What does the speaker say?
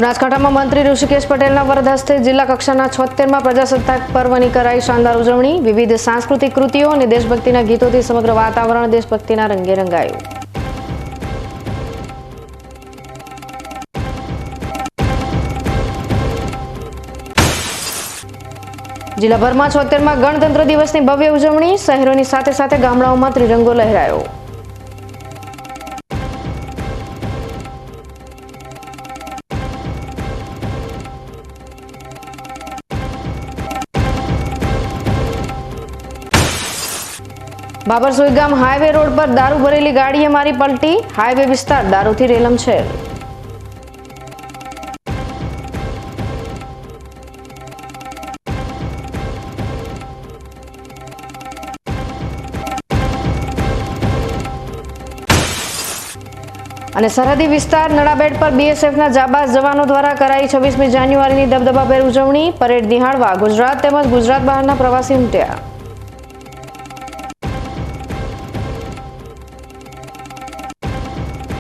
બનાસકાંઠામાં મંત્રી ઋષિકેશ પટેલના વરદ હસ્તે જિલ્લા કક્ષાના 76મા પ્રજાસત્તાક પર્વની કરાઈ શાનદાર ઉજવણી। વિવિધ સાંસ્કૃતિક કૃતિઓ અને દેશભક્તિના ગીતોથી સમગ્ર વાતાવરણ દેશભક્તિના રંગે રંગાયું। જિલ્લાભરમાં 76મા ગણતંત્ર દિવસની ભવ્ય ઉજવણી। શહેરોની સાથે સાથે ગામડાઓમાં ત્રિરંગો લહેરાયો। બાબરસોઈ ગામ હાઈવે રોડ પર દારૂ ભરેલી ગાડીએ મારી પલટી। હાઈવે વિસ્તાર દારૂથી રેલમછેલ। અને સરહદી વિસ્તાર નડાબેટ પર બીએસએફના જાબાઝ જવાનો દ્વારા કરાઈ 26મી જાન્યુઆરીની દબદબાભેર ઉજવણી। પરેડ નિહાળવા ગુજરાત તેમજ ગુજરાત બહારના પ્રવાસી ઉમટ્યા।